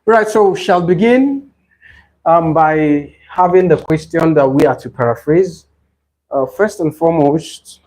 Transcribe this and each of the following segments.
Right, so we shall begin by having the question that we are to paraphrase. First and foremost,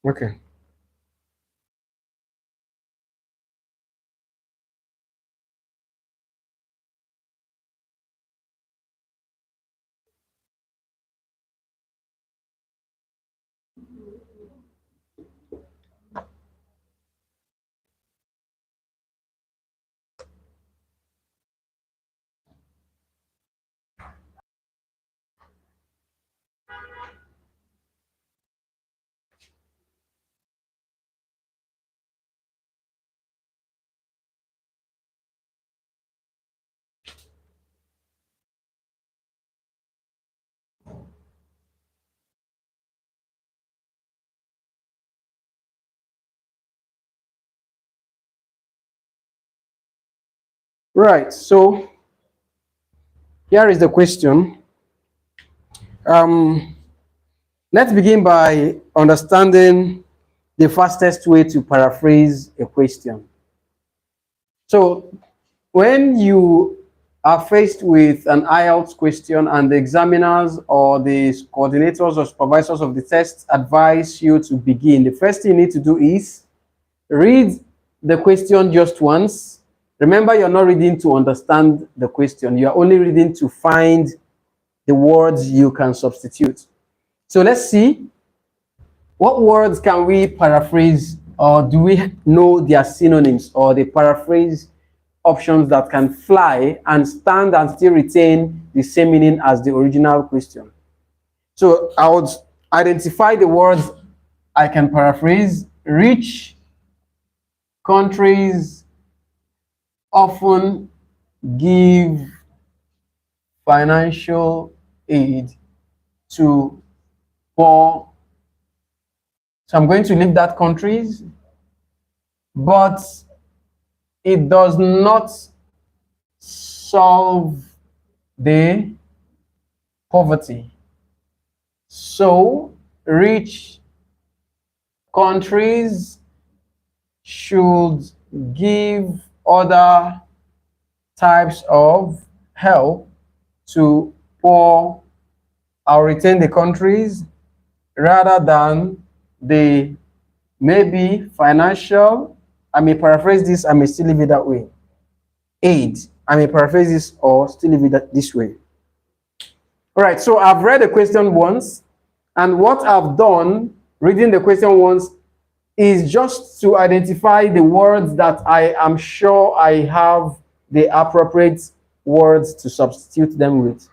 okay. Right, so here is the question. Um, let's begin by understanding the fastest way to paraphrase a question. So, when you are faced with an IELTS question and the examiners or the coordinators or supervisors of the test advise you to begin, the first thing you need to do is read the question just once. Remember, you're not reading to understand the question. You are only reading to find the words you can substitute. So let's see, what words can we paraphrase, or do we know their synonyms or the paraphrase options that can fly and stand and still retain the same meaning as the original question? So I would identify the words I can paraphrase. Rich countries often give financial aid to poor. So I'm going to leave that countries, but it does not solve the poverty. So rich countries should give other types of help to poor. I'll retain the countries rather than the maybe financial. I may paraphrase this, I may still leave it that way. Aid, I may paraphrase this or still leave it this way. All right, so I've read the question once, and what I've done reading the question once is just to identify the words that I am sure I have the appropriate words to substitute them with.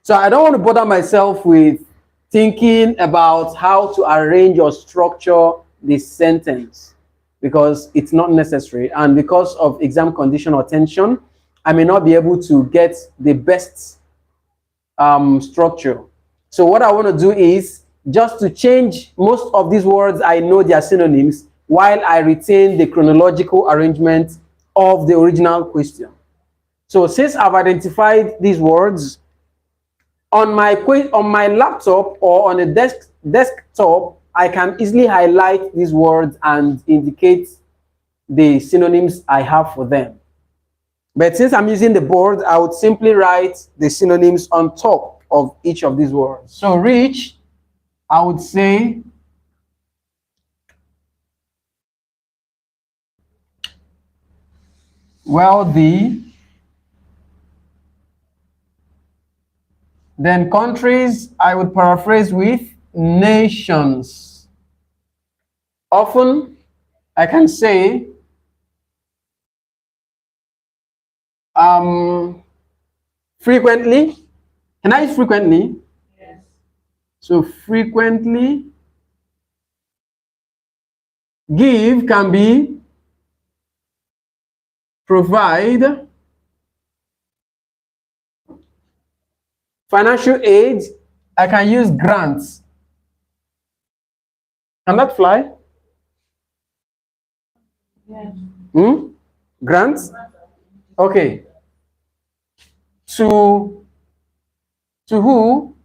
So I don't want to bother myself with thinking about how to arrange or structure this sentence because it's not necessary, and because of exam condition or tension, I may not be able to get the best structure. So what I want to do is just to change most of these words. I know their synonyms while I retain the chronological arrangement of the original question. So since I've identified these words on my laptop or on a desktop, I can easily highlight these words and indicate the synonyms I have for them. But since I'm using the board, I would simply write the synonyms on top of each of these words. So rich, I would say wealthy. Then countries, I would paraphrase with nations. Often, I can say frequently. Can I use frequently? Yes. So frequently. Give can be provide. Financial aid, I can use grants. Can that fly? Yes. Grants? Okay. To who?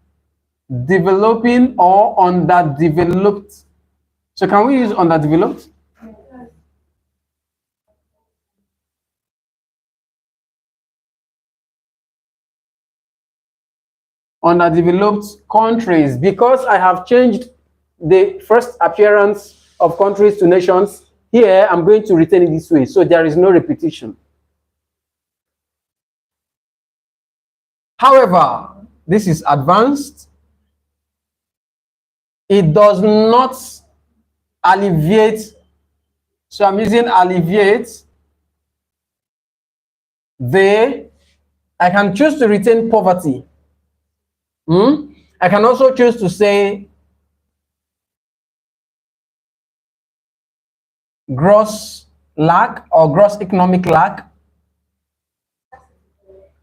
Developing or underdeveloped. So can we use underdeveloped? Underdeveloped countries, because I have changed the first appearance of countries to nations. Here, I'm going to retain it this way, so there is no repetition. However, this is advanced. It does not alleviate, so I'm using alleviate. I can choose to retain poverty. I can also choose to say gross lack or gross economic lack.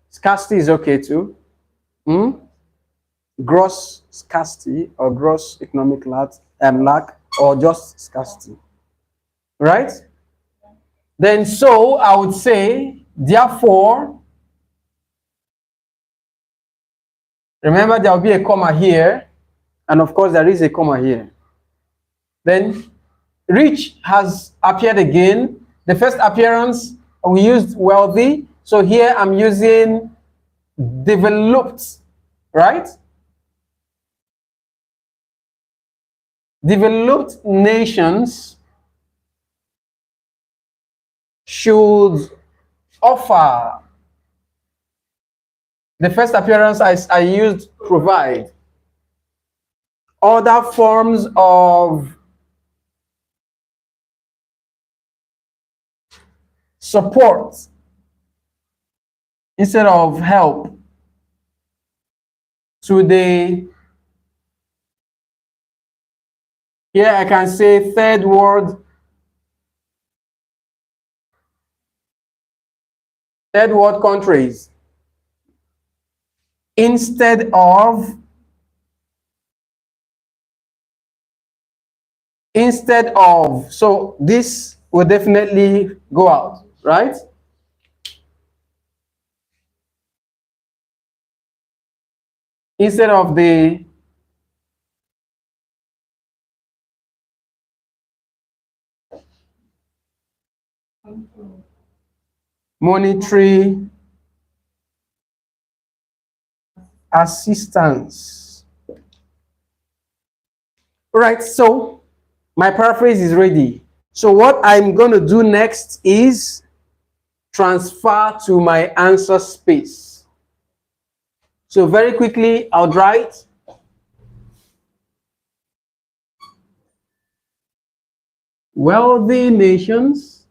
Scarcity is okay too. Gross scarcity or gross economic lack, or just scarcity. Right? Then so I would say, therefore, remember there will be a comma here, and of course there is a comma here. Then rich has appeared again. The first appearance we used wealthy, so here I'm using developed, right? Developed nations should offer. The first appearance I used provide. Other forms of support instead of help to the, here I can say third world countries instead of so this will definitely go out, right? Instead of the monetary assistance. Right, so my paraphrase is ready. So what I'm going to do next is transfer to my answer space. So very quickly, I'll write wealthy nations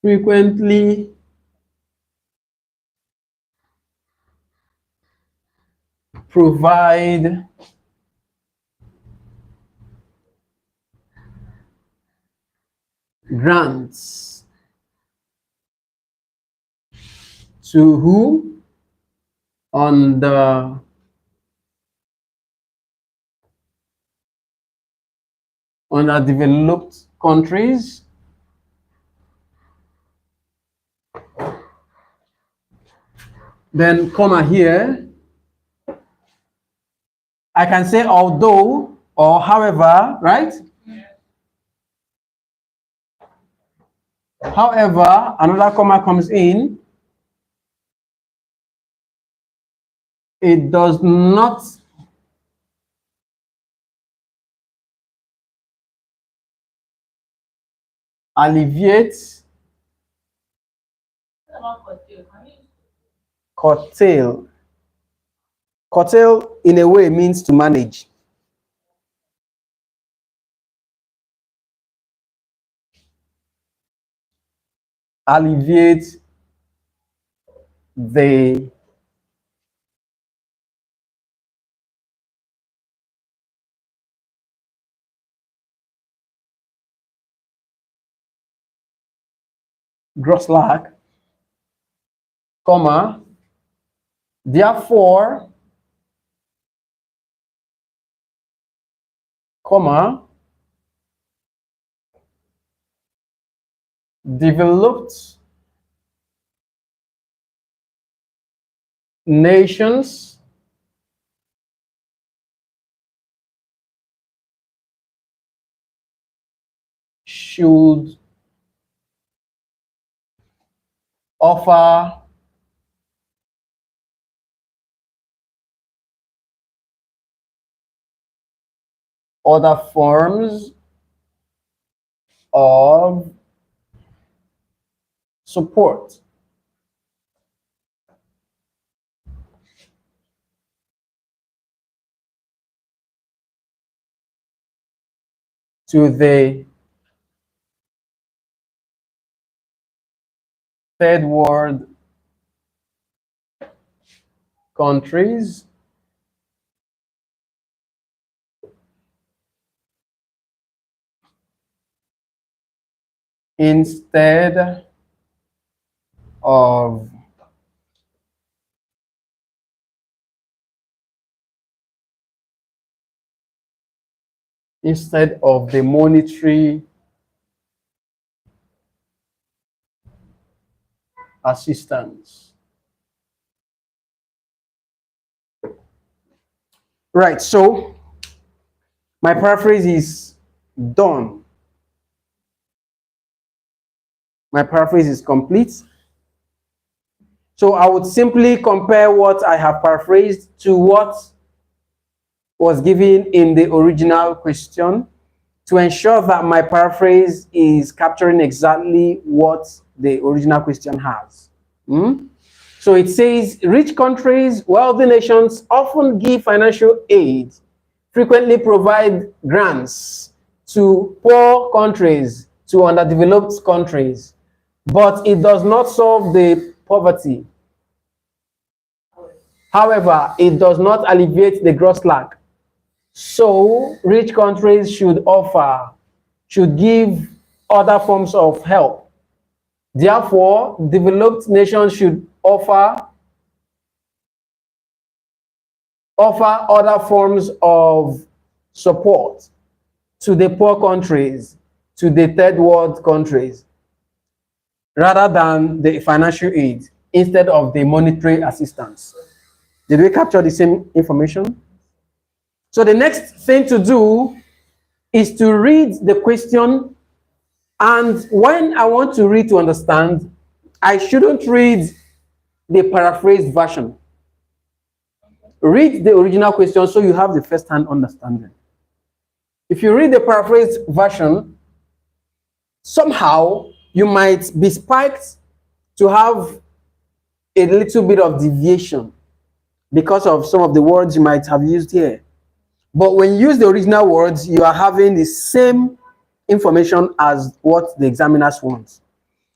frequently provide grants to who on the underdeveloped countries then comma here I can say although or however, right? However, another comma comes in. It does not alleviate, curtail. Curtail in a way means to manage. Alleviate the gross lack, comma, therefore, comma, developed nations should offer other forms of support to the third world countries instead of the monetary assistance. Right, so my paraphrase is done. My paraphrase is complete. So I would simply compare what I have paraphrased to what was given in the original question to ensure that my paraphrase is capturing exactly what the original question has. So it says, rich countries, wealthy nations often give financial aid, frequently provide grants to poor countries, to underdeveloped countries, but it does not solve the poverty. However, it does not alleviate the gross lack. So rich countries should give other forms of help. Therefore, developed nations should offer other forms of support to the poor countries, to the third world countries, rather than the financial aid, instead of the monetary assistance. Did we capture the same information? So the next thing to do is to read the question, and when I want to read to understand, I shouldn't read the paraphrased version. Read the original question so you have the first-hand understanding. If you read the paraphrased version, somehow you might be spiked to have a little bit of deviation because of some of the words you might have used here. But when you use the original words, you are having the same information as what the examiners want.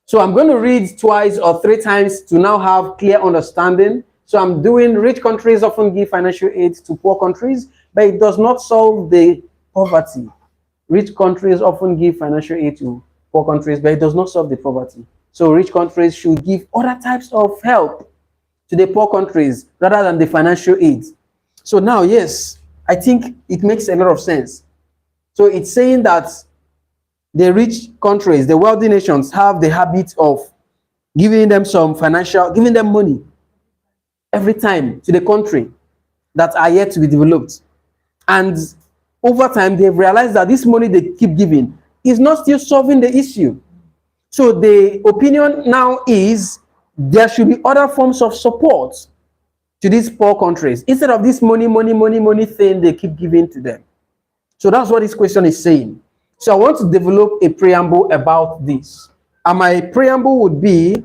So I'm going to read twice or three times to now have clear understanding So I'm doing rich countries often give financial aid to poor countries, but it does not solve the poverty. Rich countries often give financial aid to poor countries, but it does not solve the poverty. So rich countries should give other types of help to the poor countries rather than the financial aid. So now, yes, I think it makes a lot of sense. So it's saying that the rich countries, the wealthy nations, have the habit of giving them some financial, giving them money every time to the country that are yet to be developed. And over time, they've realized that this money they keep giving is not still solving the issue. So the opinion now is there should be other forms of support to these poor countries instead of this money thing they keep giving to them. So that's what this question is saying. So I want to develop a preamble about this. And my preamble would be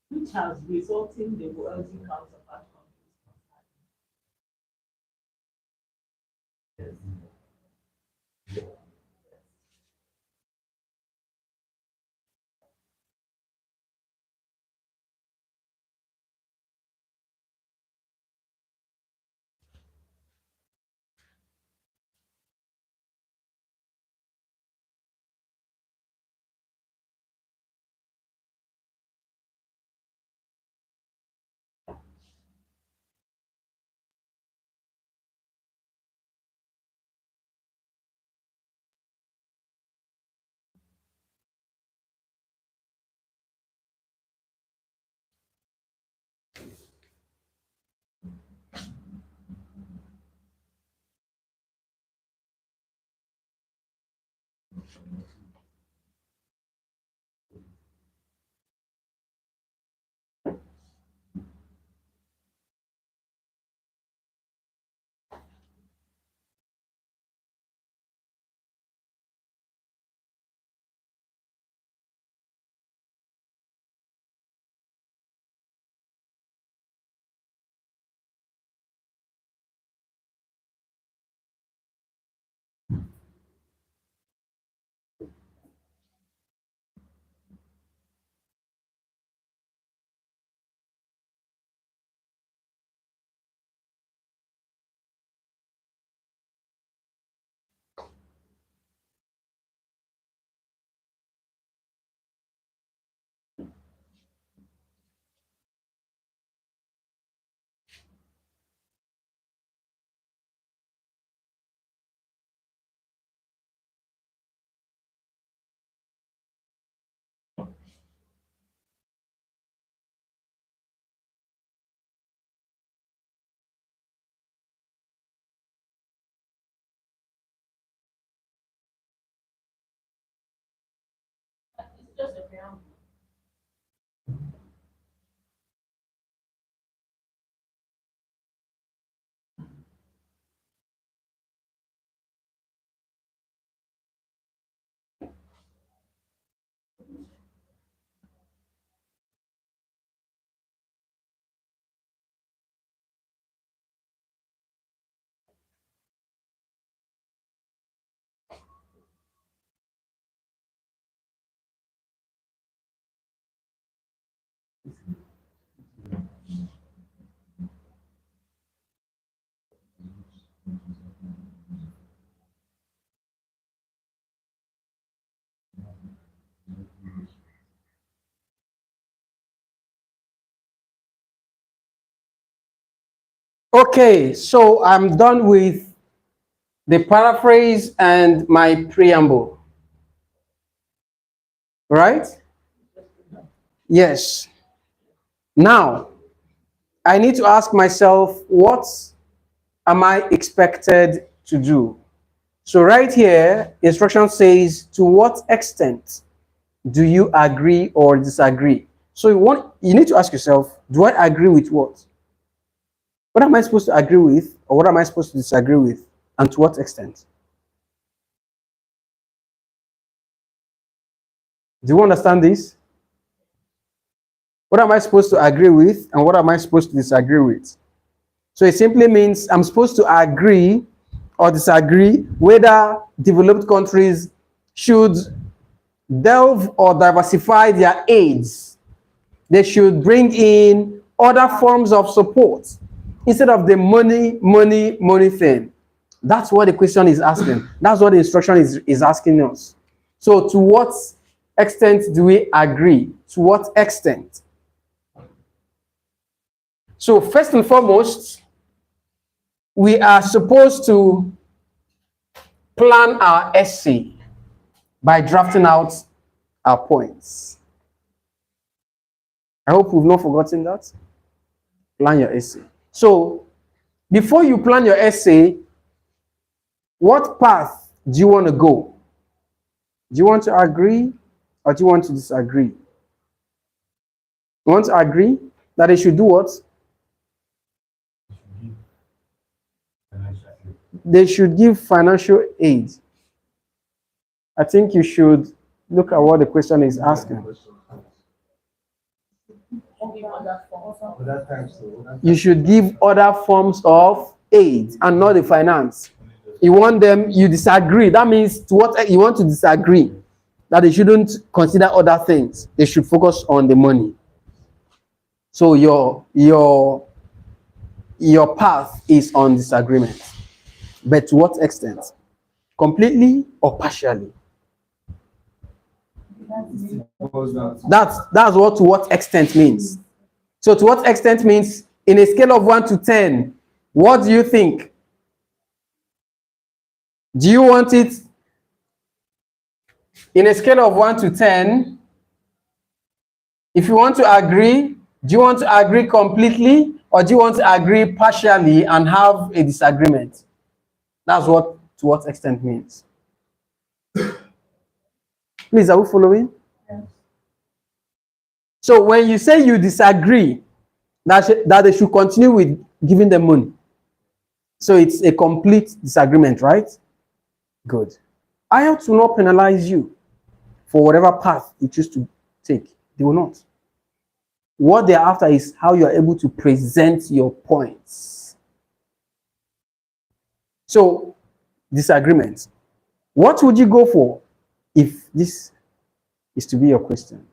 Which has resulted in the wealthy counterpart countries. It's just a preamble. Okay, so I'm done with the paraphrase and my preamble, right? Yes. Now, I need to ask myself, what am I expected to do? So right here, instruction says, to what extent do you agree or disagree? So you need to ask yourself, do I agree with what? What am I supposed to agree with, or what am I supposed to disagree with, and to what extent? Do you understand this? What am I supposed to agree with, and what am I supposed to disagree with? So it simply means I'm supposed to agree or disagree whether developed countries should delve or diversify their aids. They should bring in other forms of support instead of the money, money, money thing. That's what the question is asking. That's what the instruction is asking us. So, to what extent do we agree? To what extent? So, first and foremost, we are supposed to plan our essay by drafting out our points. I hope we've not forgotten that. Plan your essay. So, before you plan your essay, what path do you want to go? Do you want to agree or do you want to disagree? You want to agree that they should do what? they should give financial aid. I think you should look at what the question is asking. You should give other forms of aid and not the finance. You want them, you disagree. That means to what you want to disagree, that they shouldn't consider other things. They should focus on the money. So your path is on disagreement. But to what extent? Completely or partially? That's what to what extent means. So to what extent means in a scale of 1 to 10, what do you think? Do you want it in a scale of 1 to 10? If you want to agree, do you want to agree completely or do you want to agree partially and have a disagreement? That's what to what extent means. Please, are we following? Yes. So when you say you disagree, that they should continue with giving them money. So it's a complete disagreement, right? Good. IELTS will not penalize you for whatever path you choose to take. They will not. What they're after is how you are able to present your points. So, disagreement. What would you go for if this is to be your question?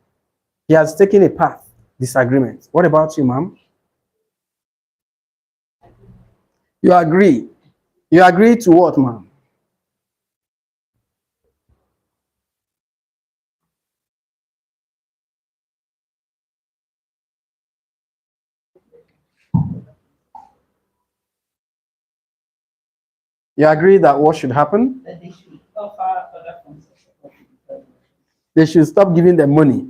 He has taken a path, disagreement. What about you, ma'am? You agree. You agree to what, ma'am? You agree that what should happen? That they should offer other forms of support. They should stop giving them money.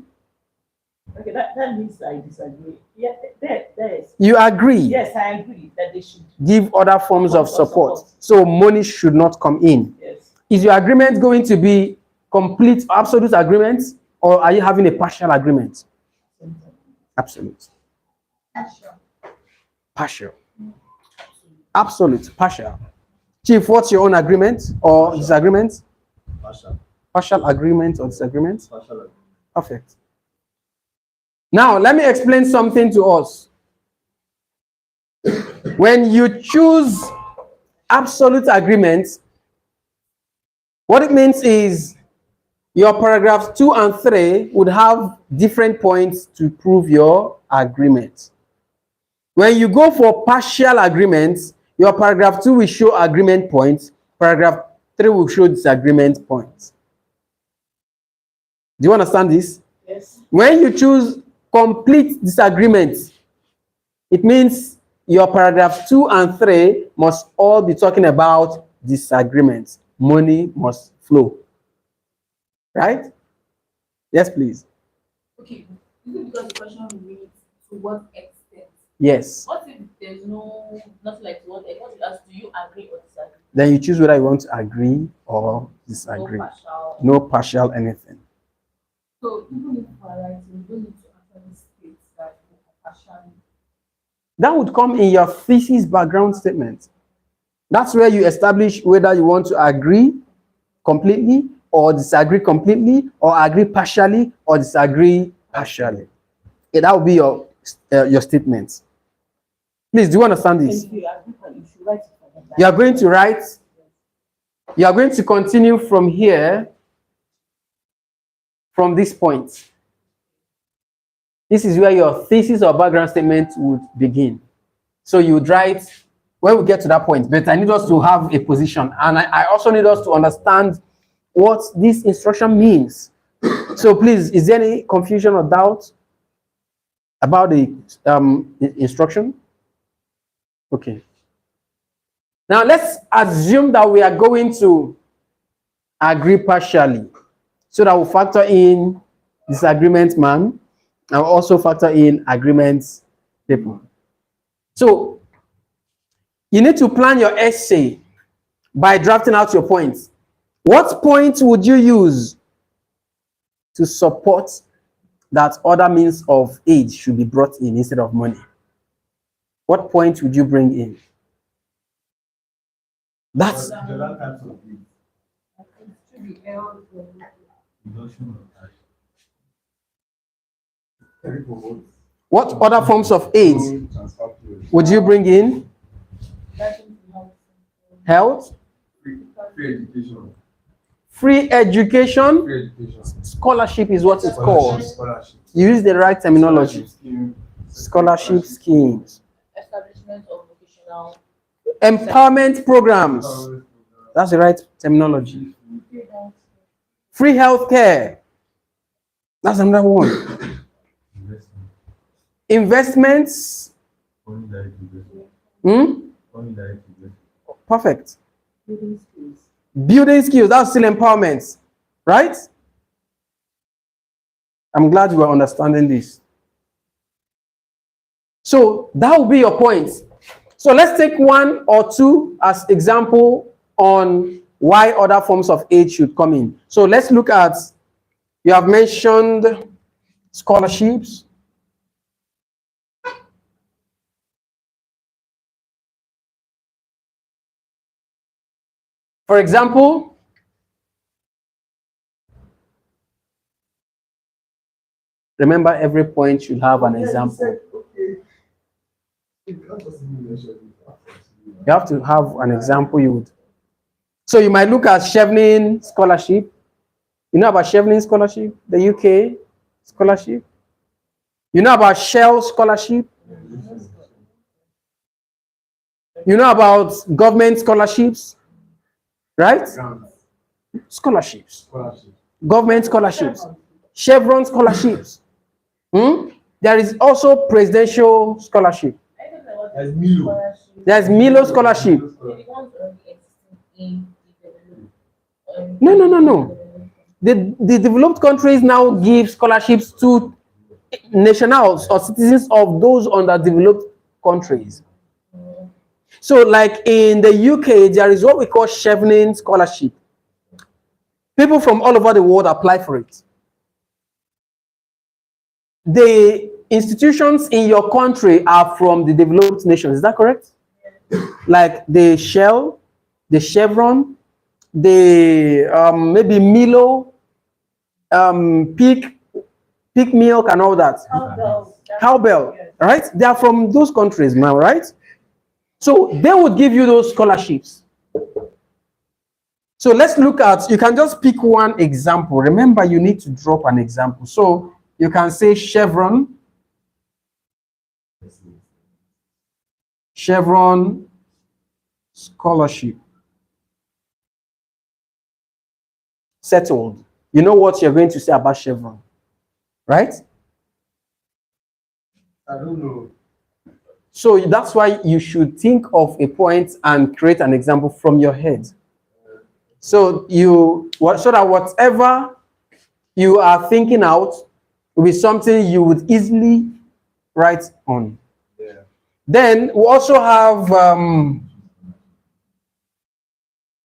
Okay, that means I disagree. Yeah, there is. You agree? Yes, I agree that they should give other forms of support. So money should not come in. Yes. Is your agreement going to be complete, absolute agreement, or are you having a partial agreement? Absolute. Partial. Absolute. Partial. Chief, what's your own agreement or disagreement? Partial. Partial agreement or disagreement? Partial agreement. Perfect. Now, let me explain something to us. When you choose absolute agreement, what it means is your paragraphs 2 and 3 would have different points to prove your agreement. When you go for partial agreements, your paragraph 2 will show agreement points, paragraph 3 will show disagreement points. Do you understand this? Yes. When you choose complete disagreement, it means your paragraph 2 and 3 must all be talking about disagreements. Money must flow. Right? Yes, please. Okay. Is it because the question reads to what extent? Yes. What if there's nothing like to what extent? What if ask, do you agree or disagree? Then you choose whether you want to agree or disagree. No partial anything. So even if we are writing, we don't need to actually state that we are partially. That would come in your thesis background statement. That's where you establish whether you want to agree completely or disagree completely or agree partially or disagree partially. Yeah, that will be your statement. Please, do you understand this? If you agree, you should write it for them. You are going to write, you are going to continue from here, from this point. This is where your thesis or background statement would begin. So you would write, when we get to that point, but I need us to have a position. And I also need us to understand what this instruction means. So please, is there any confusion or doubt about the instruction? Okay. Now let's assume that we are going to agree partially. So that we'll factor in disagreement man and also factor in agreements people. So you need to plan your essay by drafting out your points. What points would you use to support that other means of aid should be brought in instead of money? What point would you bring in? That's There are types of AIDS. It should be health. Reduction of ash. Very promote. what other forms of AIDS Transfer fluid. would you bring in? That should be health. Health, Free education. free education, Free education. scholarship is what it's called. Scholarship. You use the right terminology. Scheme. Scholarship schemes, Establishment of vocational. empowerment programs. That's the right terminology. Free healthcare. That's another one. Investment. Investments. Only direct investment. Only direct investment. Perfect. Building skills. Building skills. That's still empowerment, right? I'm glad you are understanding this. So that will be your point. So let's take one or two as example on why other forms of aid should come in. So let's look at, you have mentioned scholarships. For example, remember every point should have an example. You have to have an example you would. So you might look at Chevening scholarship. You know about Chevening scholarship, the UK scholarship? You know about Shell scholarship? You know about government scholarships, right? Scholarships, Scholarship. government scholarships, Chevron scholarships. There is also presidential scholarship. I don't know what There's Milo. scholarship. There's Milo scholarship. The ones already existing in the No. The developed countries now give scholarships to nationals or citizens of those underdeveloped countries. So, like in the UK, there is what we call Chevening scholarship. People from all over the world apply for it. The institutions in your country are from the developed nations. Is that correct? Like the Shell, the Chevron, the maybe Milo, Peak Milk, and all that. Cowbell, right? They are from those countries now, right? So they would give you those scholarships. So let's look at, you can just pick one example. Remember, you need to drop an example. So you can say Chevron scholarship. Settled. You know what you're going to say about Chevron, right? I don't know. So that's why you should think of a point and create an example from your head. So so that whatever you are thinking out will be something you would easily write on. Yeah. Then we also have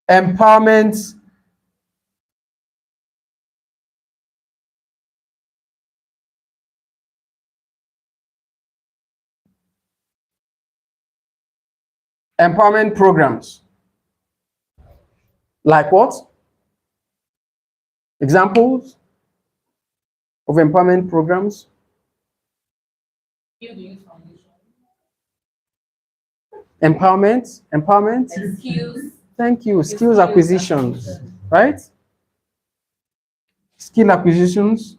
empowerment. Empowerment programs. Like what? Examples of empowerment programs? Building foundation. Empowerment. Skills. Thank you. Skills acquisitions, right? Skill acquisitions.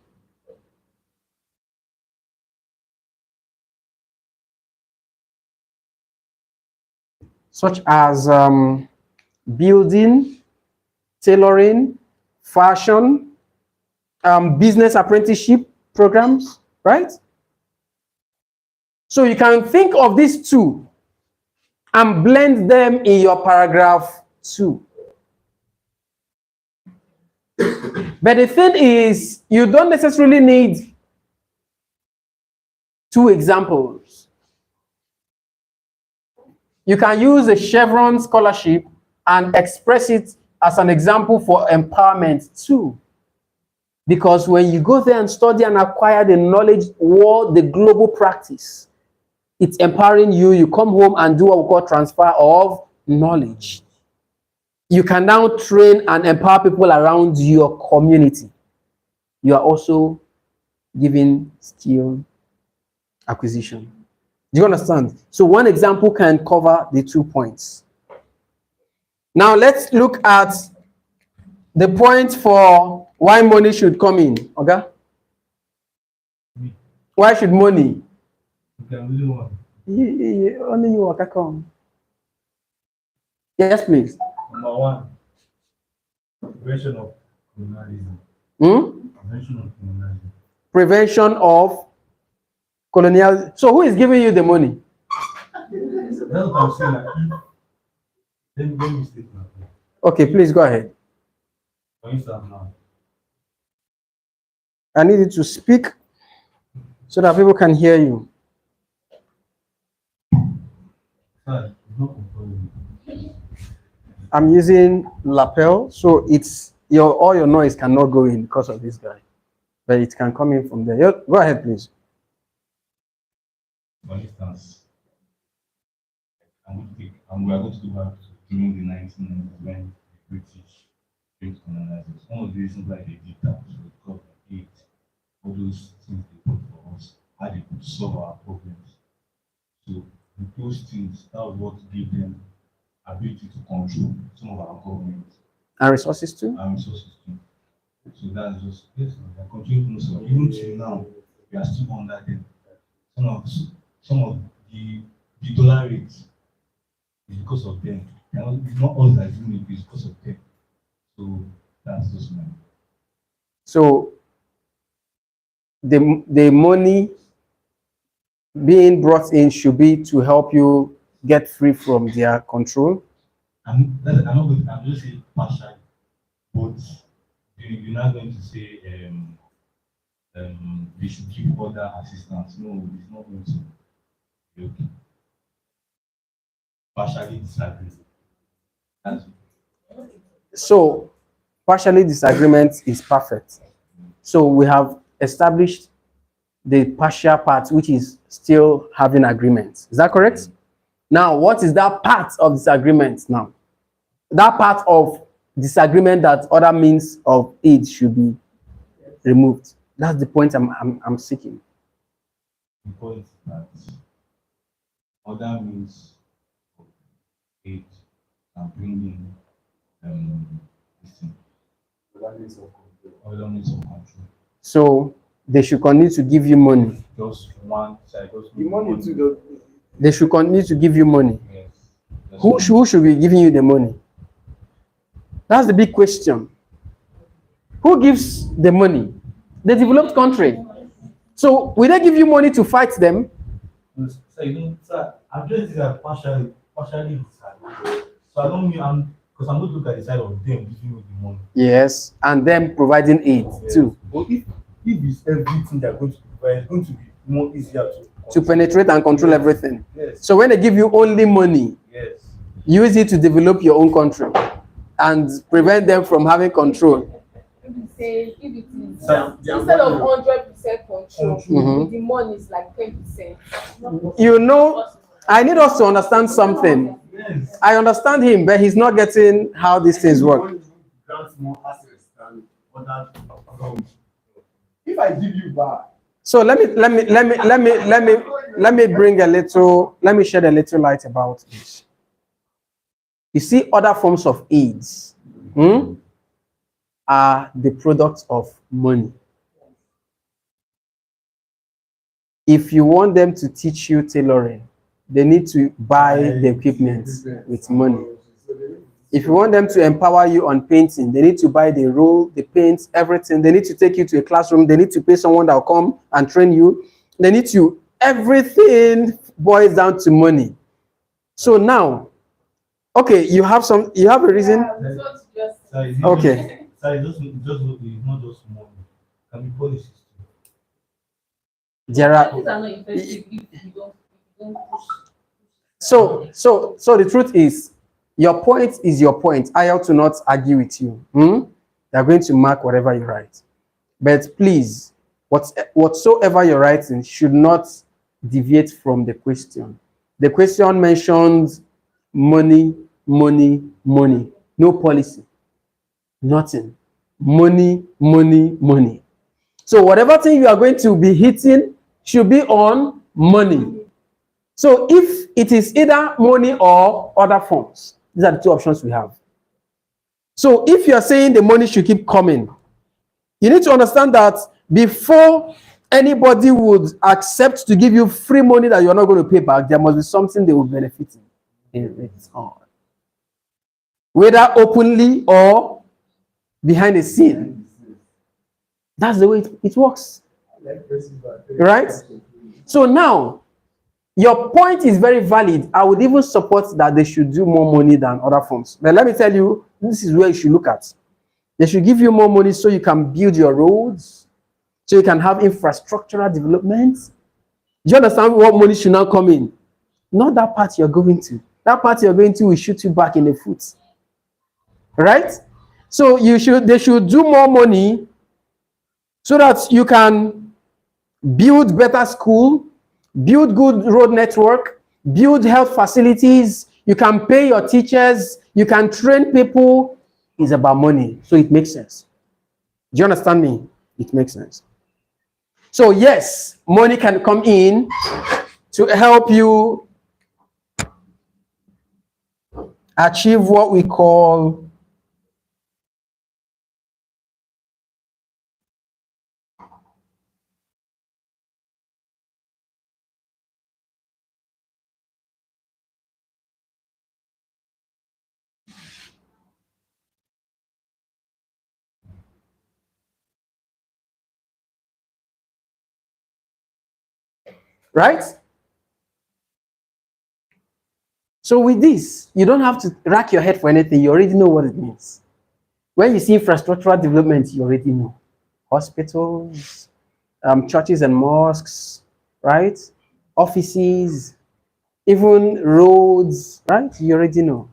Such as building, tailoring, fashion, business apprenticeship programs, right? So you can think of these two and blend them in your paragraph 2. But the thing is, you don't necessarily need 2 examples. You can use a Chevron scholarship and express it as an example for empowerment too. Because when you go there and study and acquire the knowledge or the global practice, it's empowering you. You come home and do what we call transfer of knowledge. you can now train and empower people around your community. You are also giving skill acquisition. Do you understand? So one example can cover the 2 points. Now let's look at the point for why money should come in. Okay? Why should money? You can really want. Only you can come. Yes, please. Number one, prevention of colonialism. Prevention of colonialism. Prevention of colonial. So who is giving you the money? That's what I'm saying. Like, let me state now. Okay, please go ahead. For instance, now, I need you to speak so that people can hear you. sir, it's not compulsory. I'm using lapel, so it's all your noise cannot go in because of this guy, but it can come in from there. Go ahead, please. For instance, we are going to go back to during the 1990s when the British came to colonize us. One of the reasons why they did that was because of aid, all those things they did for us, how they could solve our problems. So with those things, that was what gave them ability to control some of our governments And resources too. and resources too. So that's just yes, they are continuing to know. Even till now, we are still under them. Some of the dollar rates is because of them. It's not us that is doing it, it's because of them. So that's just my So the money being brought in should be to help you get free from their control. I'm just saying partially, but you're not going to say they should give other assistance. No, it's not going to be okay. Partially disagree. That's So partially disagreement is perfect. So we have established the partial part, which is still having agreement. Is that correct? Now, what is that part of disagreement now? That part of disagreement that other means of aid should be removed. That's the point I'm seeking. the point that other means of aid and bringing this thing, other means of control. So they should continue to give you money. Just one side, just The money to the They should continue to give you money. yes. Just Who one. should be giving you the money? That's the big question. Who gives the money? The developed country. So will they give you money to fight them? So you know, sir, I'm just partially disagree. So I don't mean because I'm going to look at the side of them giving me the money. Yes, and them providing aid too, But if it's everything they're going to provide, it's going to be more easier to penetrate and control everything. Yes. So when they give you only money, Yes. use it to develop your own country and prevent them from having control. If you say, if it is, So, instead of 100% control, Mhm. the money is like 10%. You know, I need us to understand something. Yes. I understand him, but he's not getting how these things work. grants more access than other accounts. If I give you back, So let me shed a little light about this. You see, other forms of aids are the products of money. If you want them to teach you tailoring, they need to buy the equipment with money. If you want them to empower you on painting, they need to buy the roll, the paint, everything. They need to take you to a classroom. They need to pay someone that will come and train you. They need to, everything boils down to money. So now, okay, you have a reason. So just So it's Okay. So it's not just money. It can be policies too. There are, these are not effective if you don't push. so the truth is, your point is your point. I ought to not argue with you. They're going to mark whatever you write. But please, whatsoever you're writing should not deviate from the question. The question mentions money, money, money. no policy, nothing. Money, money, money. So whatever thing you are going to be hitting should be on money. So if it is either money or other forms, these are the two options we have. So if you are saying the money should keep coming, you need to understand that before anybody would accept to give you free money that you're not going to pay back, there must be something they will benefit in return. Whether openly or behind the scene. That's the way it works. Right? So now, your point is very valid. I would even support that they should do more money than other forms. But let me tell you, this is where you should look at. They should give you more money so you can build your roads, so you can have infrastructural development. Do you understand what money should now come in? Not that part you're going to. That part you're going to will shoot you back in the foot. Right? So they should do more money so that you can build better school, build good road network, build health facilities, you can pay your teachers, you can train people. It's about money, so it makes sense. Do you understand me? It makes sense. So yes, money can come in to help you achieve what we call right? So with this, you don't have to rack your head for anything. You already know what it means. When you see infrastructural development, you already know. Hospitals, churches and mosques, right? Offices, even roads, right? You already know.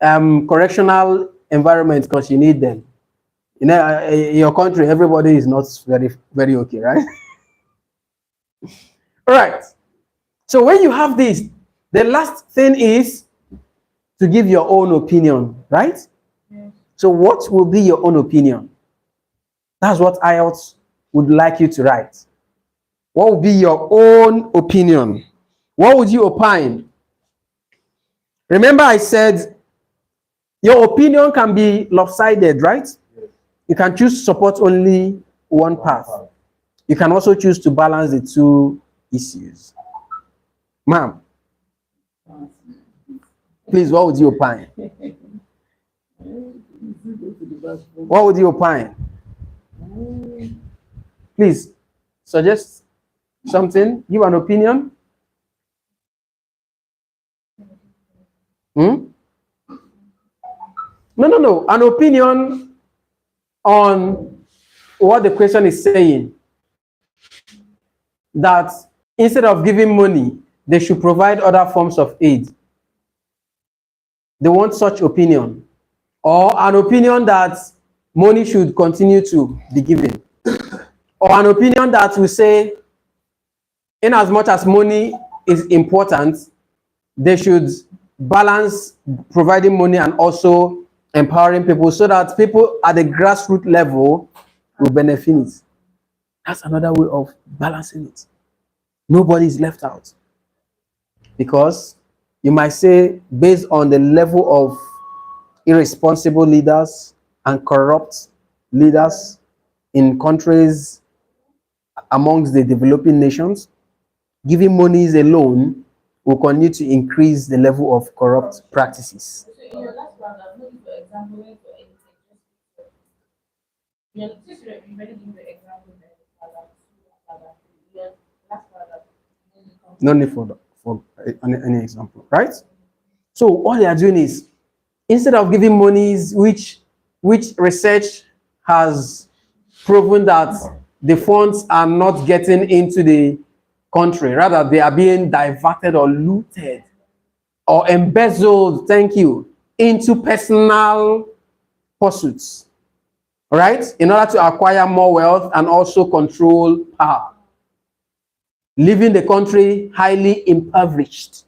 Correctional environment, because you need them. You know, in your country, everybody is not very, very okay, right? All right. So when you have this, the last thing is to give your own opinion, right? Yes. So what will be your own opinion? That's what IELTS would like you to write. What will be your own opinion? What would you opine? Remember I said your opinion can be lopsided, right? You can choose to support only one path. You can also choose to balance the two issues. Ma'am, please, what would you opine? What would you opine? Please, suggest something, give an opinion. No, an opinion on what the question is saying. That instead of giving money, they should provide other forms of aid. They want such opinion. Or an opinion that money should continue to be given. Or an opinion that will say, in as much as money is important, they should balance providing money and also empowering people so that people at the grassroots level will benefit. That's another way of balancing it. Nobody is left out. Because you might say, based on the level of irresponsible leaders and corrupt leaders in countries amongst the developing nations, giving monies alone will continue to increase the level of corrupt practices. So in your last round, I'm looking for example where for anything. Just you already give the example that your last round. No need for any example, right? So all they are doing is, instead of giving monies which research has proven that the funds are not getting into the country, rather they are being diverted or looted or embezzled, thank you, into personal pursuits, right? In order to acquire more wealth and also control power, leaving the country highly impoverished.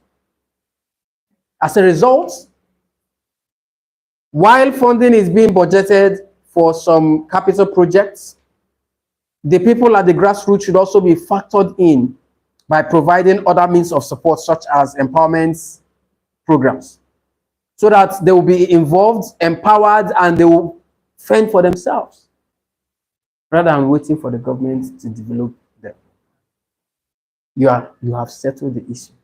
As a result, while funding is being budgeted for some capital projects, the people at the grassroots should also be factored in by providing other means of support, such as empowerment programs, so that they will be involved, empowered, and they will fend for themselves rather than waiting for the government to develop them. You have settled the issue.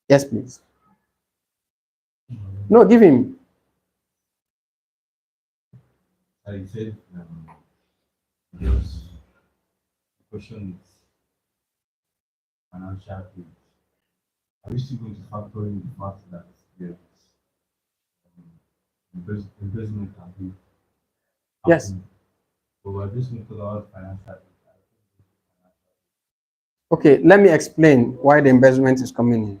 Yes, please. No, give him. I said, just the question is financial aid. Are we still going to factor in the fact that there is investment can be Yes. happening? But we're just going to talk about financial aid. Okay, let me explain why the investment is coming in.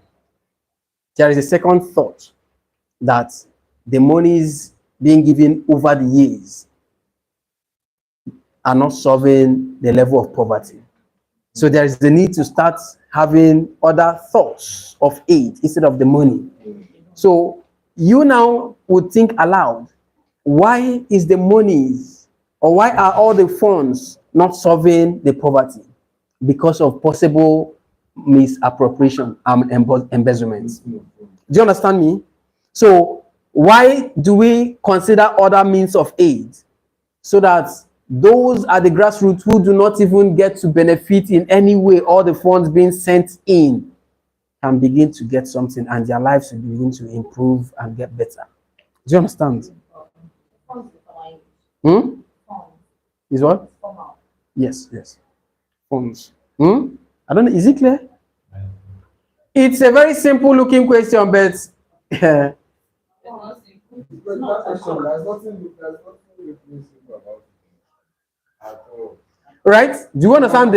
There is a second thought that the monies being given over the years are not solving the level of poverty. So there is the need to start having other thoughts of aid instead of the money. So you now would think aloud, why is the monies or why are all the funds not solving the poverty? Because of possible misappropriation and embezzlement. Do you understand me? So why do we consider other means of aid so that those at the grassroots who do not even get to benefit in any way all the funds being sent in can begin to get something and their lives will begin to improve and get better? Do you understand? Funds is fine. Hmm? Funds. Is what? Formal. Yes, yes. Funds. I don't know. Is it clear? It's a very simple looking question, but It's not simple. Because that question, there's nothing simple about it at all. right? Do you understand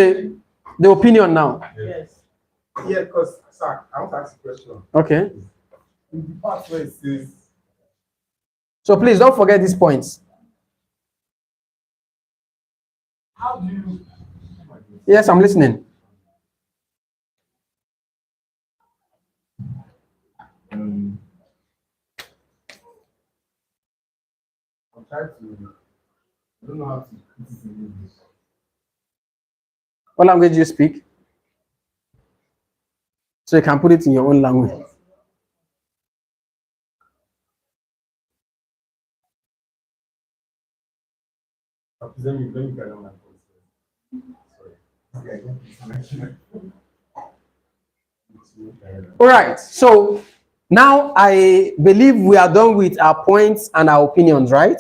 the opinion now? Yes. Yeah, because, sir, I want to ask a question. Okay. In the part where it says, So please don't forget these points. how do you, Yes, I'm listening. I'm trying to, I don't know how to put it in English. What language do you speak? So you can put it in your own language. Let me carry on my voice. Sorry. Yeah, I don't think it's All right. So now I believe we are done with our points and our opinions, right?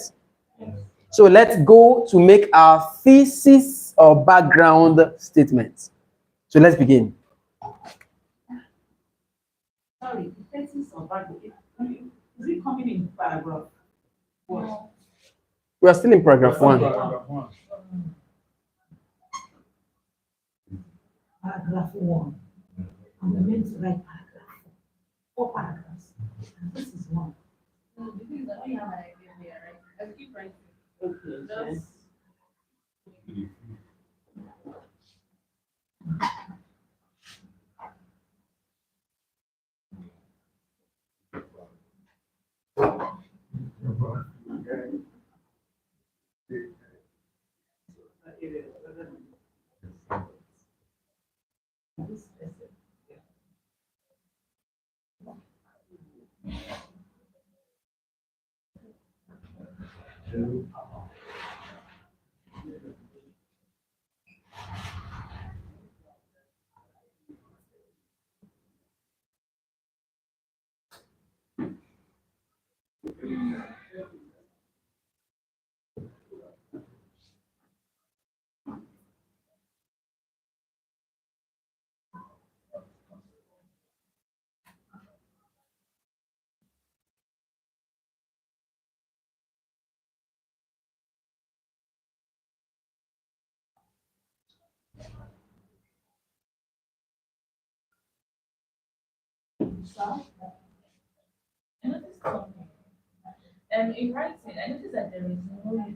So let's go to make our thesis or background statements. So let's begin. Sorry, the thesis of Bible. Is it coming in paragraph? What? We are still in paragraph one. Paragraph 1. I'm meant to write paragraph 4 paragraphs. And this is 1. No, the thing is that when you have an idea there, right? I keep writing. Okay. Just so I noticed something. In writing, I noticed that there is no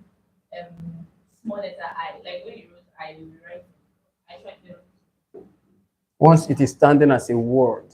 small letter I. Like when you wrote I, you write I tried to. Once it is standing as a word.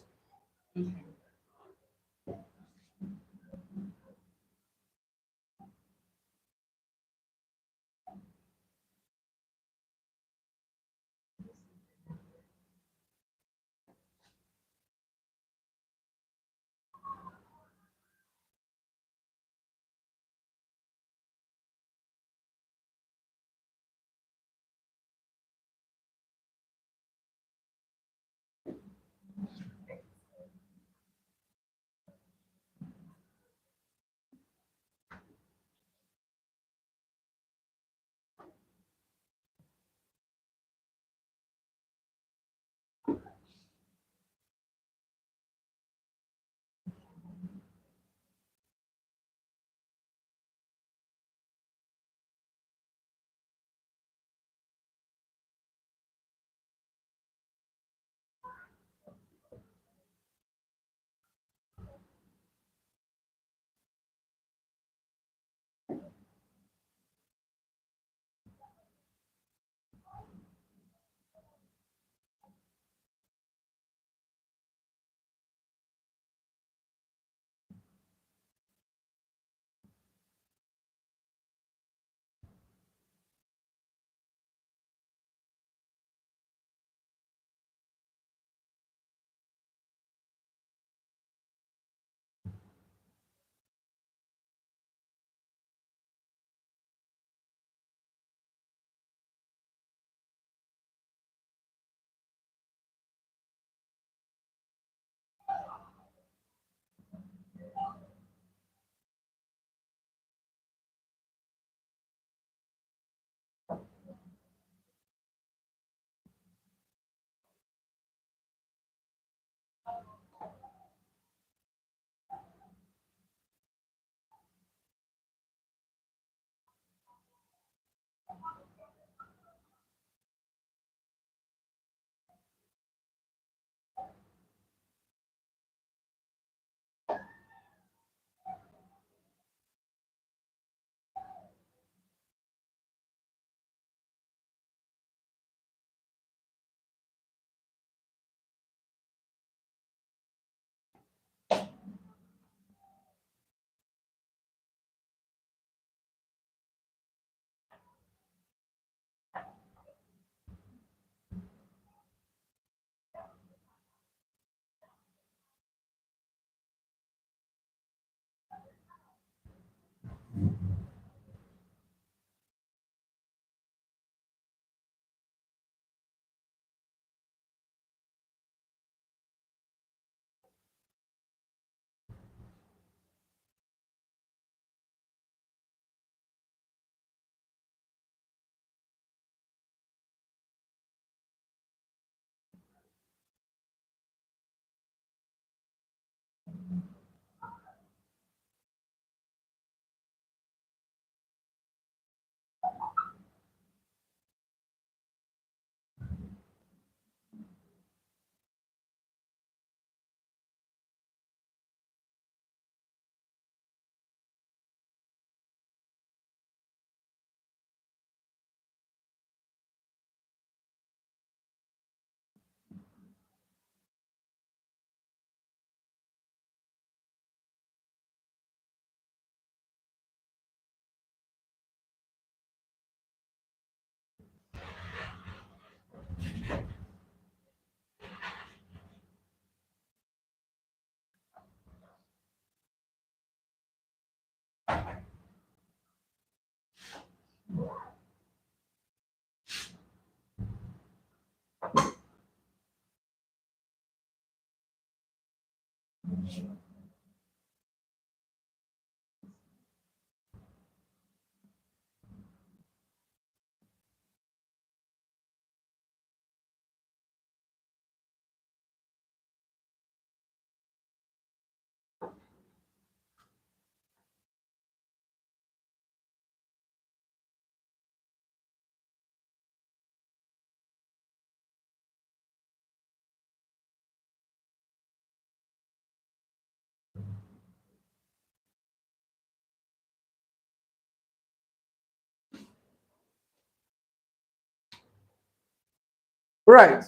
Right.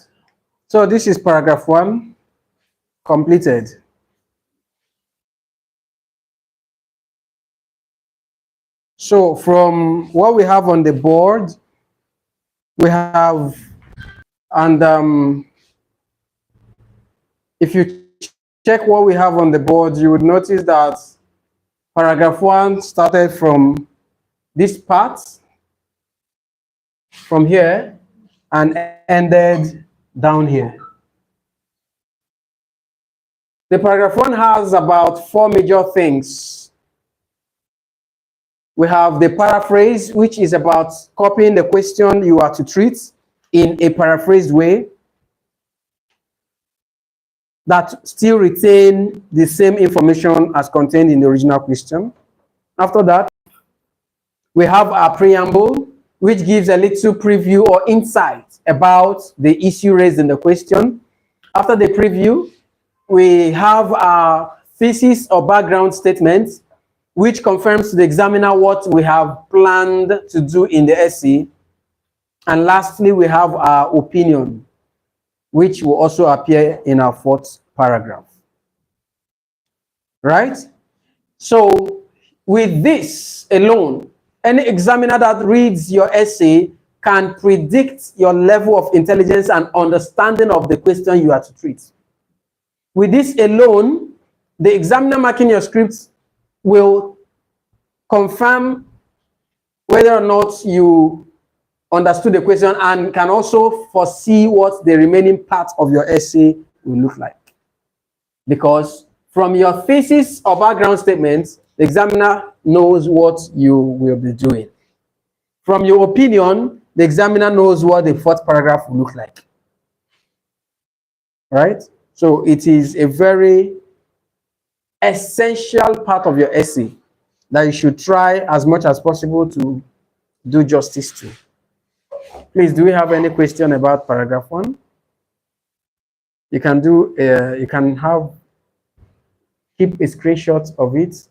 So this is paragraph 1 completed. So from what we have on the board, we have, and if you check what we have on the board, you would notice that paragraph 1 started from this part, from here, and ended down here. The paragraph 1 has about 4 major things. We have the paraphrase, which is about copying the question you are to treat in a paraphrased way that still retain the same information as contained in the original question. After that, we have our preamble, which gives a little preview or insight about the issue raised in the question. After the preview, we have our thesis or background statement, which confirms to the examiner what we have planned to do in the essay. And lastly, we have our opinion, which will also appear in our 4th paragraph. Right? So with this alone, any examiner that reads your essay can predict your level of intelligence and understanding of the question you are to treat. With this alone, the examiner marking your script will confirm whether or not you understood the question and can also foresee what the remaining part of your essay will look like. Because from your thesis or background statement, the examiner knows what you will be doing. From your opinion, the examiner knows what the 4th paragraph will look like. Right? So it is a very essential part of your essay that you should try as much as possible to do justice to. Please, do we have any question about paragraph 1? You can do, you can keep a screenshot of it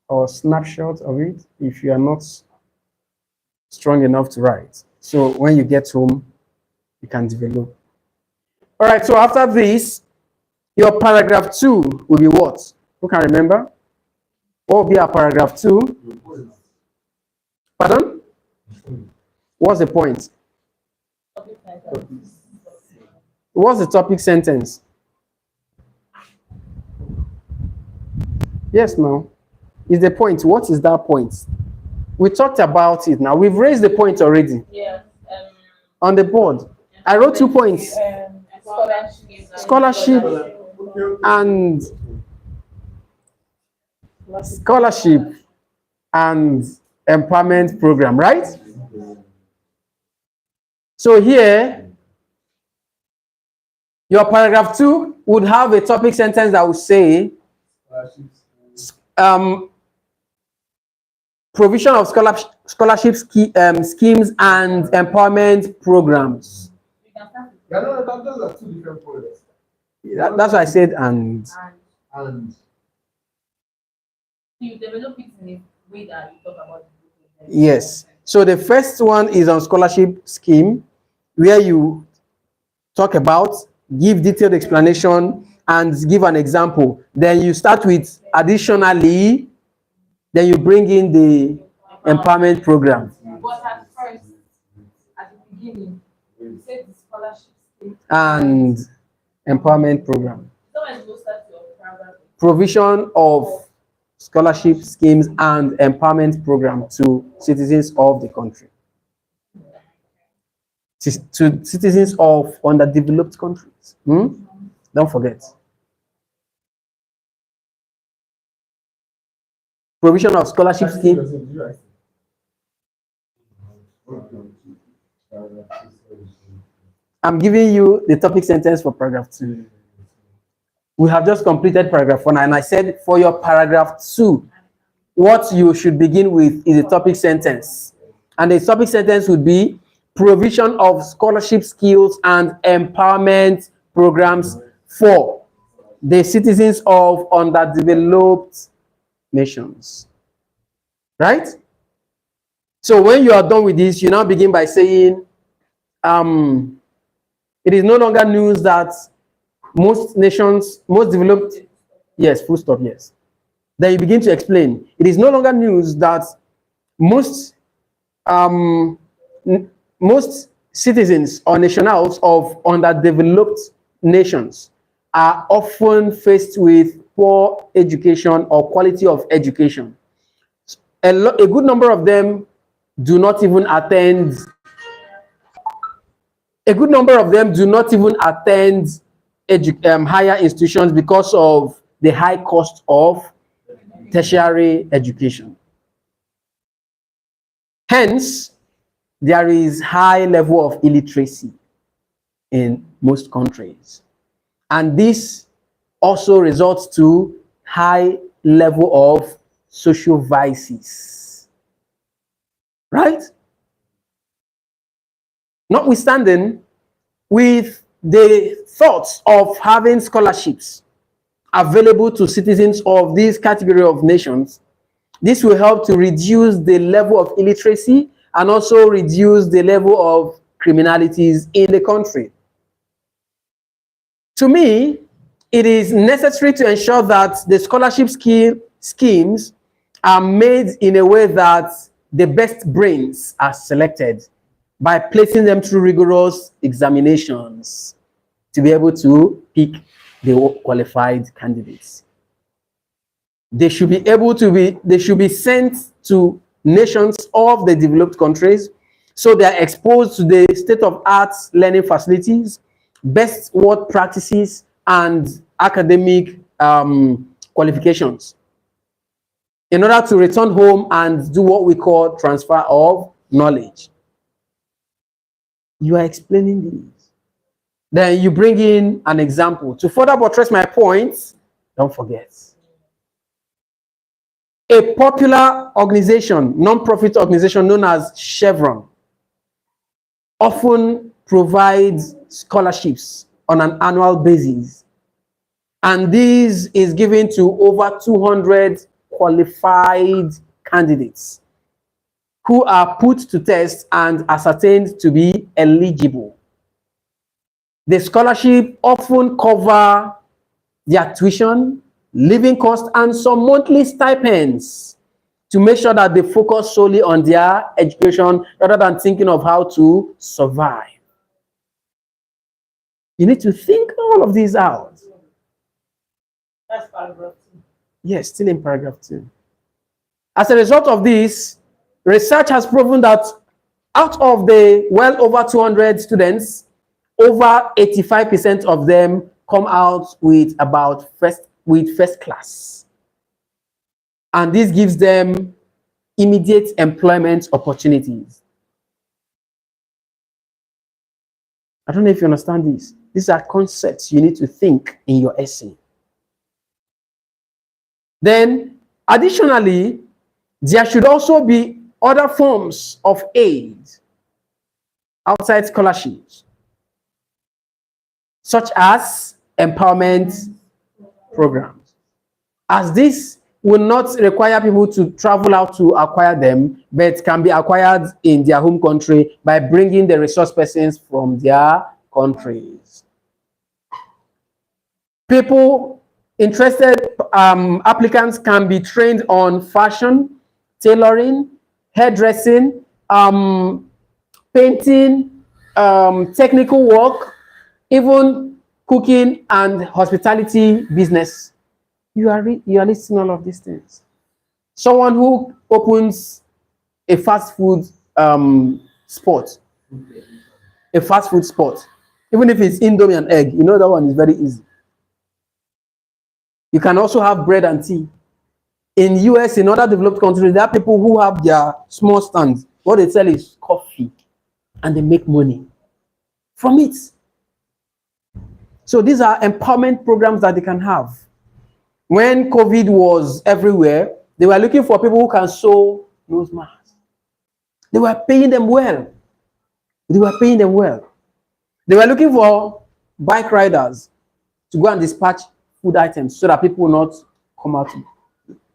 or snapshot of it if you are not strong enough to write. So when you get home, you can develop. All right, so after this, your paragraph 2 will be what? Who can remember? What will be our paragraph 2? Pardon? What's the point? What's the topic sentence? Yes, no. Is the point. What is that point? We talked about it now. We've raised the point already. Yeah. On the board. I wrote 2 points. Scholarship and empowerment program, right? So here, your paragraph 2 would have a topic sentence that would say provision of scholarship schemes and empowerment programs. Yeah, no, those are 2 different points. That's why I said and. You develop it in a way that you talk about it. Yes. So the first one is on scholarship scheme, where you talk about, give detailed explanation, and give an example. Then you start with additionally, then you bring in the empowerment program. But at first, at the beginning, you said the scholarship scheme And empowerment program. So when you start your paragraph, Provision of scholarship schemes and empowerment program to citizens of the country. To citizens of underdeveloped countries. Don't forget. Provision of scholarship scheme. I'm giving you the topic sentence for paragraph 2. We have just completed paragraph 1, and I said for your paragraph 2, what you should begin with is a topic sentence. And the topic sentence would be provision of scholarship skills and empowerment programs for the citizens of underdeveloped nations. Right? So when you are done with this, you now begin by saying, it is no longer news that most nations, most developed, yes, full stop, yes. Then you begin to explain. It is no longer news that most citizens or nationals of underdeveloped nations are often faced with poor education or quality of education. A good number of them do not even attend. A good number of them do not even attend higher institutions because of the high cost of tertiary education. Hence, there is high level of illiteracy in most countries. And this also results to high level of social vices. Right? Notwithstanding, with the thoughts of having scholarships available to citizens of this category of nations, this will help to reduce the level of illiteracy and also reduce the level of criminalities in the country. To me, it is necessary to ensure that the scholarship schemes are made in a way that the best brains are selected by placing them through rigorous examinations to be able to pick the qualified candidates. They should be sent to nations of the developed countries, so they are exposed to the state-of-art learning facilities, best work practices, and academic qualifications, in order to return home and do what we call transfer of knowledge. You are explaining this. Then you bring in an example. To further buttress my point, don't forget. A popular organization, non-profit organization known as Chevron, often provides scholarships on an annual basis. And this is given to over 200 qualified candidates who are put to test and ascertained to be eligible. The scholarship often cover their tuition, living costs, and some monthly stipends to make sure that they focus solely on their education rather than thinking of how to survive. You need to think all of these out. That's paragraph 2. Yes, still in paragraph 2. As a result of this, research has proven that out of the well over 200 students, over 85% of them come out with first class. And this gives them immediate employment opportunities. I don't know if you understand this. These are concepts you need to think in your essay. Then, additionally, there should also be other forms of aid outside scholarships, such as empowerment programs, as this will not require people to travel out to acquire them, but can be acquired in their home country by bringing the resource persons from their countries. Applicants can be trained on fashion, tailoring, hairdressing, painting, technical work, even cooking and hospitality business. You are listing all of these things. Someone who opens a fast food spot, a fast food spot, even if it's Indomie and egg, you know that one is very easy. You can also have bread and tea. In US, in other developed countries, there are people who have their small stands. What they sell is coffee, and they make money from it. So these are empowerment programs that they can have. When COVID was everywhere, they were looking for people who can sew nose masks. They were paying them well. They were paying them well. They were looking for bike riders to go and dispatch food items so that people will not come out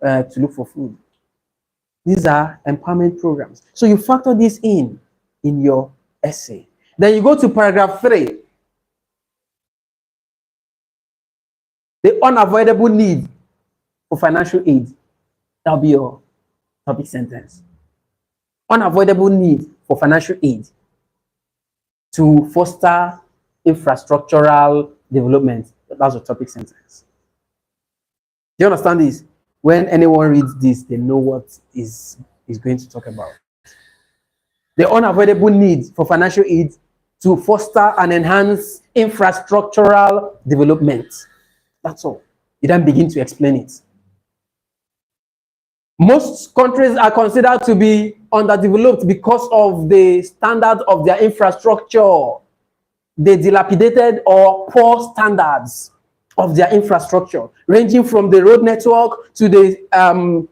to look for food. These are empowerment programs. So you factor this in your essay. Then you go to paragraph 3. The unavoidable need for financial aid. That'll be your topic sentence. Unavoidable need for financial aid to foster infrastructural development. That's your topic sentence. Do you understand this? When anyone reads this, they know what is going to talk about. The unavoidable need for financial aid to foster and enhance infrastructural development. That's all. You then begin to explain it. Most countries are considered to be underdeveloped because of the standard of their infrastructure, the dilapidated or poor standards of their infrastructure, ranging from the road network to the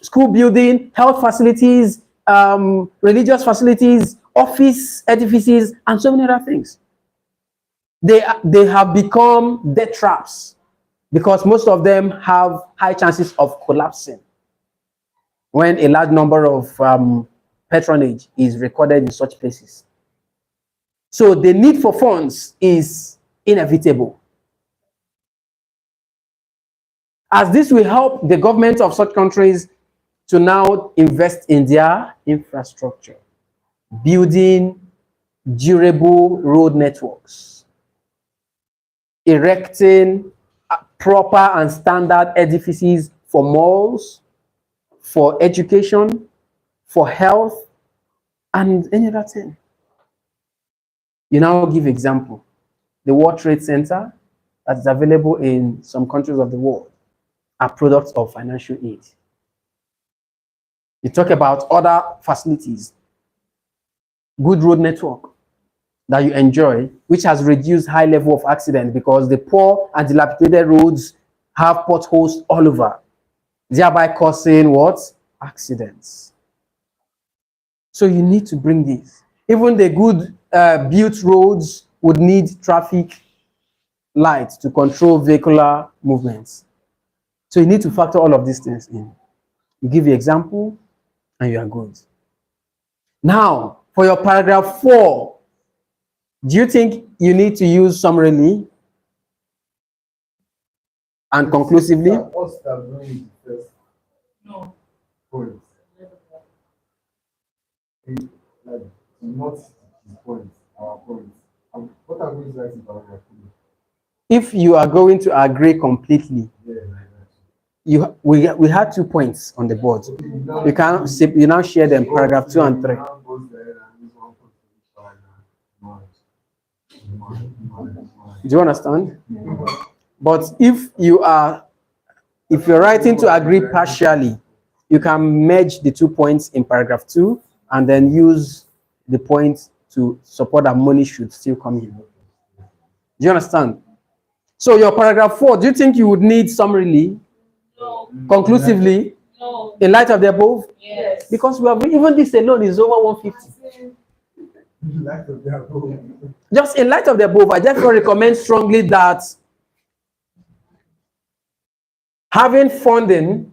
school building, health facilities, religious facilities, office edifices, and so many other things. They have become death traps because most of them have high chances of collapsing when a large number of patronage is recorded in such places. So the need for funds is inevitable. As this will help the government of such countries to now invest in their infrastructure, building durable road networks, erecting proper and standard edifices for malls, for education, for health, and any other thing. You now give example. The World Trade Center that is available in some countries of the world are products of financial aid. You talk about other facilities, good road network that you enjoy, which has reduced high level of accident because the poor and dilapidated roads have potholes all over, thereby causing what? Accidents. So you need to bring this. Even the good built roads would need traffic lights to control vehicular movements. So you need to factor all of these things in. You give the example and you are good. Now, for your paragraph 4, do you think you need to use summarily and conclusively? What's that doing the first No. point? Like, not his point, our point. What are we writing about? If you are going to agree completely, Yeah, like that. we had 2 points on the board. You now share them, paragraph 2 and 3. Do you understand? But if you're writing to agree partially, you can merge the 2 points in paragraph 2 and then use the point to support that money should still come in. Do you understand? So your paragraph 4, do you think you would need summarily, No. conclusively, No. in light of the above? Yes. Because we have, even this alone is over 150. Just in light of the above, I therefore recommend strongly that having funding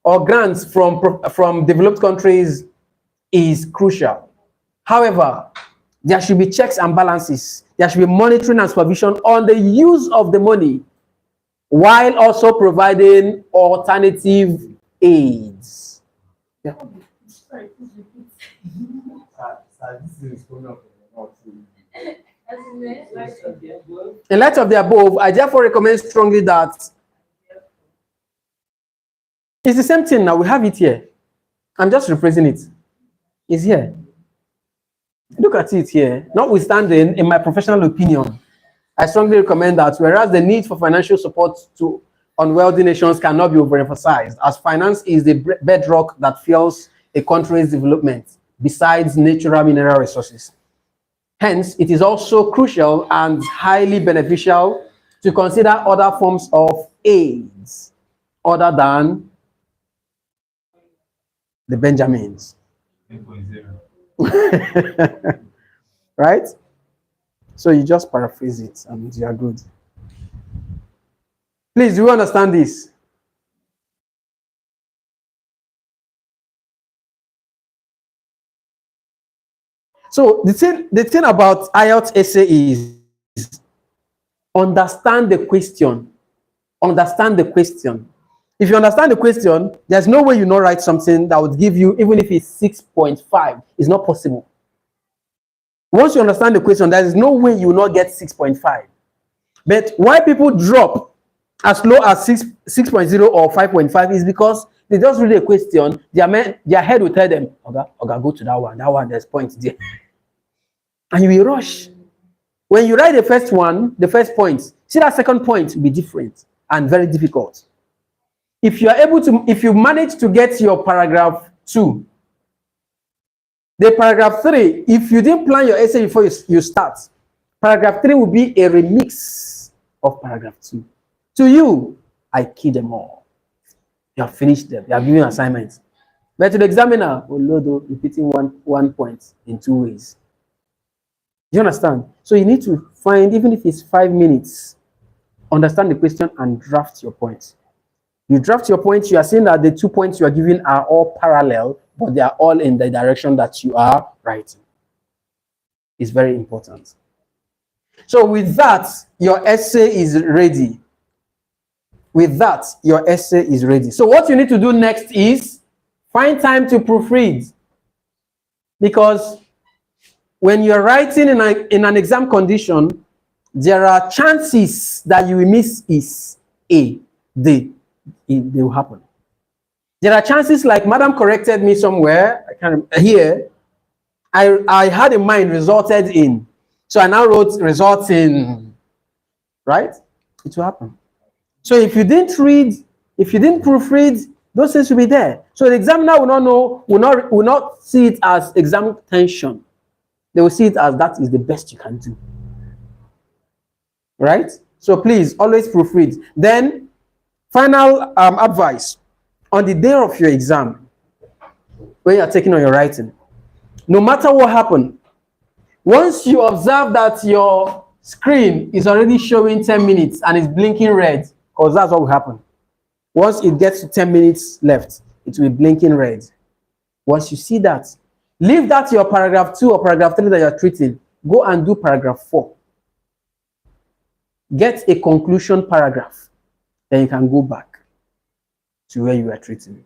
or grants from developed countries is crucial. However, there should be checks and balances. There should be monitoring and supervision on the use of the money, while also providing alternative aids. Yeah. Sorry, please repeat. This is going up. In light of the above, I therefore recommend strongly that It's the same thing now. We have it here. I'm just rephrasing it. It's here. Look at it here. Notwithstanding, in my professional opinion, I strongly recommend that whereas the need for financial support to unwealthy nations cannot be overemphasized, as finance is the bedrock that fuels a country's development besides natural mineral resources. Hence, it is also crucial and highly beneficial to consider other forms of aids other than the Benjamins. 10.0. Right? So you just paraphrase it and you are good. Please, do you understand this? So the thing about IELTS essay is understand the question. Understand the question. If you understand the question, there's no way you not write something that would give you, even if it's 6.5, it's not possible. Once you understand the question, there is no way you will not get 6.5. But why people drop as low as 6.0 or 5.5 is because they just read a question, their head will tell them, okay, go to that one, there's points there. And you will rush. When you write the first one, the first point, see that second point will be different and very difficult. If you are able to, if you manage to get your paragraph 2, the paragraph 3, if you didn't plan your essay before you start, paragraph 3 will be a remix of paragraph 2. To you, I key them all. You have finished them. You have given assignments. But to the examiner, repeating one point in 2 ways. Do you understand? So you need to find, even if it's 5 minutes, understand the question and draft your points. You draft your points, you are saying that the 2 points you are giving are all parallel, but they are all in the direction that you are writing. It's very important. So with that, your essay is ready. With that, your essay is ready. So what you need to do next is find time to proofread. Because when you're writing in an exam condition, there are chances that you will miss is A, D. They will happen. There are chances, like Madam corrected me somewhere, I can't remember, here, I had in mind resulted in. So I now wrote results in, right? It will happen. So if you didn't read, if you didn't proofread, those things will be there. So the examiner will not know, will not see it as exam tension. They will see it as that is the best you can do. Right? So please always proofread. Then final advice on the day of your exam, when you are taking on your writing, no matter what happened, once you observe that your screen is already showing 10 minutes and it's blinking red, because that's what will happen. Once it gets to 10 minutes left, it will be blinking red. Once you see that, leave that to your paragraph 2 or paragraph 3 that you're treating. Go and do paragraph 4. Get a conclusion paragraph. Then you can go back to where you are treating.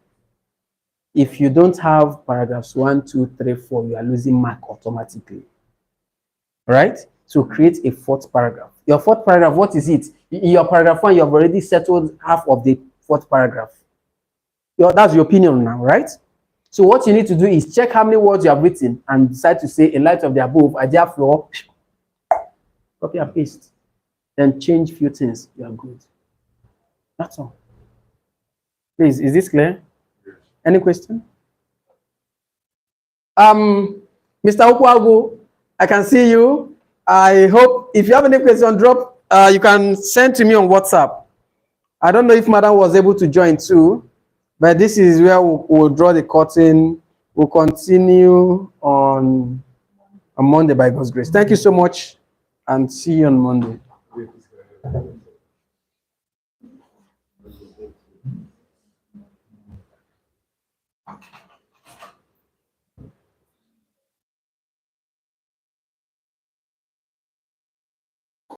If you don't have paragraphs 1, 2, 3, 4, you are losing mark automatically. Right? So create a 4th paragraph. Your 4th paragraph, what is it? In your paragraph 1, you have already settled half of the 4th paragraph. That's your opinion now, right? So what you need to do is check how many words you have written and decide to say, in light of the above, I therefore copy and paste. Then change few things. You are good. That's all. Please, is this clear? Any question? Mr. Ukwago, I can see you. I hope if you have any question, drop. You can send to me on WhatsApp. I don't know if Madam was able to join too, but this is where we'll draw the curtain. We'll continue on Monday by God's grace. Thank you so much, and see you on Monday.